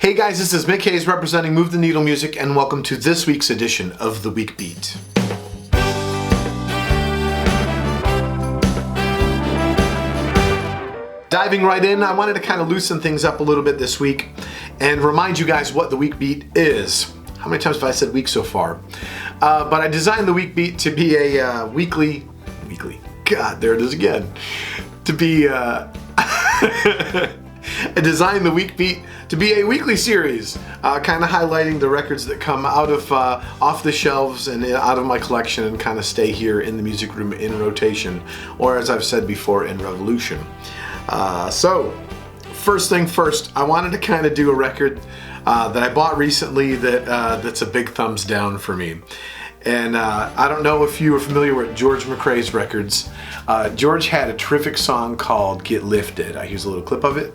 Hey guys, this is Mick Hayes representing Move the Needle Music, and welcome to this week's edition of The Week Beat. Diving right in, I wanted to kind of loosen things up a little bit this week and remind you guys what the Week Beat is. How many times have I said week so far? But I designed the Week Beat to be a weekly, God, there it is again. To be, I designed the Week Beat to be a weekly series, kind of highlighting the records that come out of off the shelves and out of my collection and kind of stay here in the music room in rotation, or as I've said before, in revolution. So, first thing first, I wanted to kind of do a record that I bought recently that's a big thumbs down for me. And I don't know if you are familiar with George McRae's records. George had a terrific song called Get Lifted. Here's a little clip of it.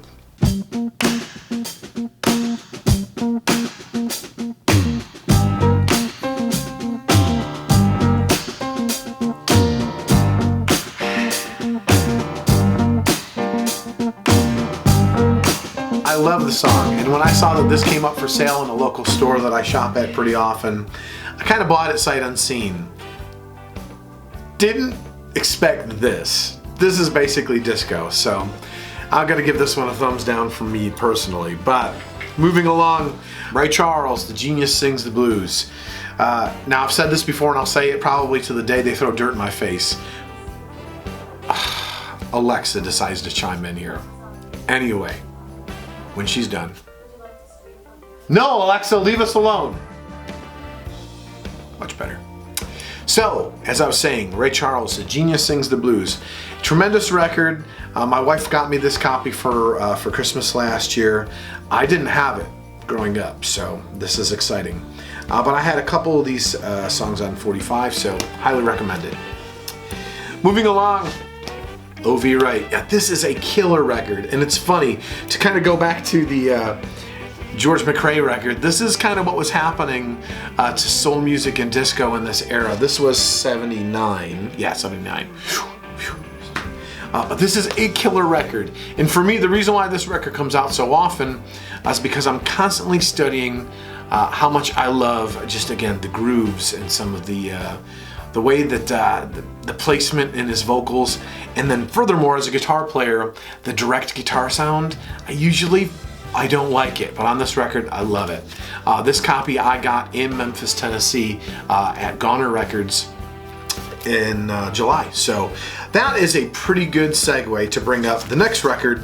I love the song, and when I saw that this came up for sale in a local store that I shop at pretty often, I kind of bought it sight unseen. Didn't expect this. This is basically disco, so I'm gonna give this one a thumbs down from me personally. But moving along, Ray Charles, the genius sings the blues. Now I've said this before and I'll say it probably to the day they throw dirt in my face. Alexa decides to chime in here. Anyway, when she's done. No, Alexa, leave us alone. Much better. So, as I was saying, Ray Charles, The Genius Sings the Blues. Tremendous record. My wife got me this copy for Christmas last year. I didn't have it growing up, so this is exciting. But I had a couple of these songs on 45, so highly recommend it. Moving along, O.V. Wright. Yeah, this is a killer record, and it's funny to kind of go back to the George McRae record. This is kind of what was happening to soul music and disco in this era. This was 79. Yeah, 79. But this is a killer record. And for me, the reason why this record comes out so often is because I'm constantly studying how much I love, just again, the grooves and some of the way that the placement in his vocals, and then furthermore, as a guitar player, the direct guitar sound, I don't like it, but on this record, I love it. This copy I got in Memphis, Tennessee at Goner Records in July. So that is a pretty good segue to bring up the next record,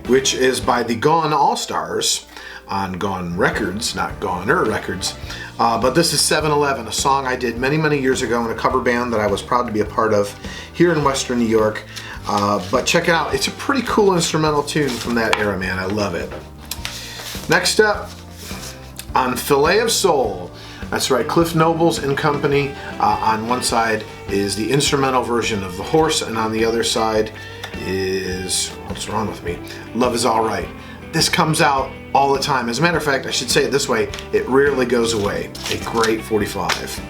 which is by the Gone All-Stars on Gone Records, not Goner Records. But this is 7-Eleven, a song I did many, many years ago in a cover band that I was proud to be a part of here in Western New York. But check it out. It's a pretty cool instrumental tune from that era, man. I love it. Next up, on Fillet of Soul. That's right, Cliff Nobles and Company. On one side is the instrumental version of The Horse, and on the other side is, what's wrong with me? Love Is Alright. This comes out all the time. As a matter of fact, I should say it this way, it rarely goes away. A great 45.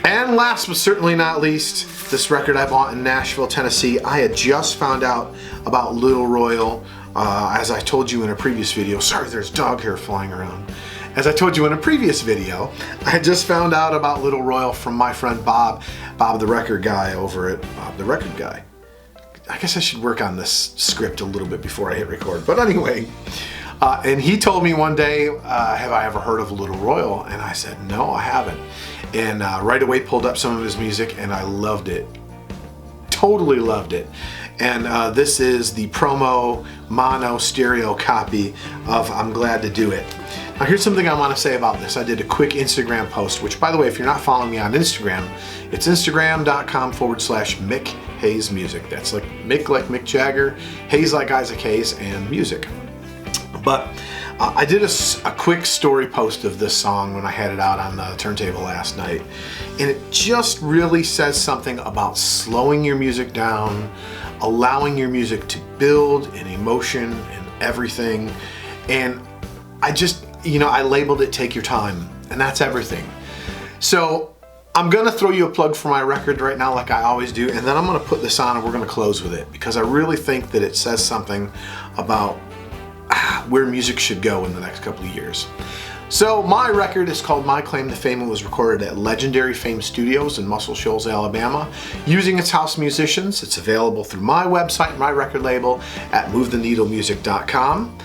And last but certainly not least, this record I bought in Nashville, Tennessee. I had just found out about Little Royal, as I told you in a previous video. Sorry, there's dog hair flying around. As I told you in a previous video, I had just found out about Little Royal from my friend Bob the record guy over at Bob the Record Guy. I guess I should work on this script a little bit before I hit record. But anyway, and he told me one day, have I ever heard of Little Royal? And I said, no, I haven't. And right away pulled up some of his music, and I loved it. Totally loved it. And this is the promo mono stereo copy of I'm Glad to Do It. Now here's something I want to say about this. I did a quick Instagram post, which by the way, if you're not following me on Instagram, it's instagram.com/Mick Hayes Music. That's like Mick Jagger, Hayes like Isaac Hayes, and music. But I did a quick story post of this song when I had it out on the turntable last night. And it just really says something about slowing your music down, allowing your music to build in emotion and everything. And I just, I labeled it Take Your Time, and that's everything. So I'm gonna throw you a plug for my record right now like I always do, and then I'm gonna put this on and we're gonna close with it, because I really think that it says something about where music should go in the next couple of years. So my record is called My Claim to Fame and was recorded at Legendary Fame Studios in Muscle Shoals, Alabama, using its house musicians. It's available through my website, my record label, at movetheneedlemusic.com.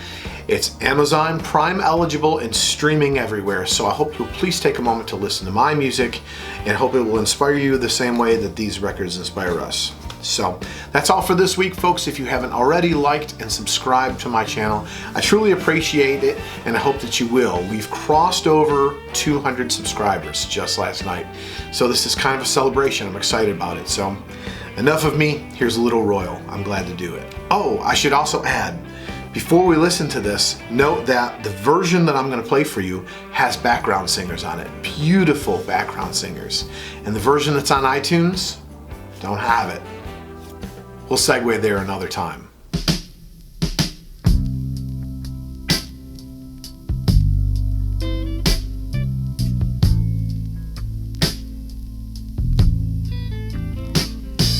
It's Amazon Prime eligible and streaming everywhere, so I hope you'll please take a moment to listen to my music and hope it will inspire you the same way that these records inspire us. So that's all for this week, folks. If you haven't already liked and subscribed to my channel, I truly appreciate it, and I hope that you will. We've crossed over 200 subscribers just last night, so this is kind of a celebration. I'm excited about it. So enough of me. Here's a little Royal. I'm glad to do it. Oh, I should also add, before we listen to this, note that the version that I'm going to play for you has background singers on it. Beautiful background singers. And the version that's on iTunes, don't have it. We'll segue there another time.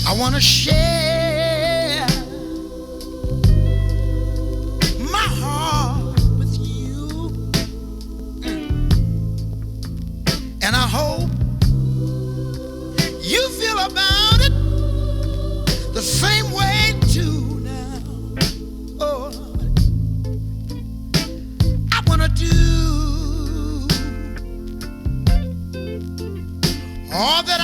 I want to share my heart with you, and I hope you feel about it the same way too now. Oh, I wanna do all that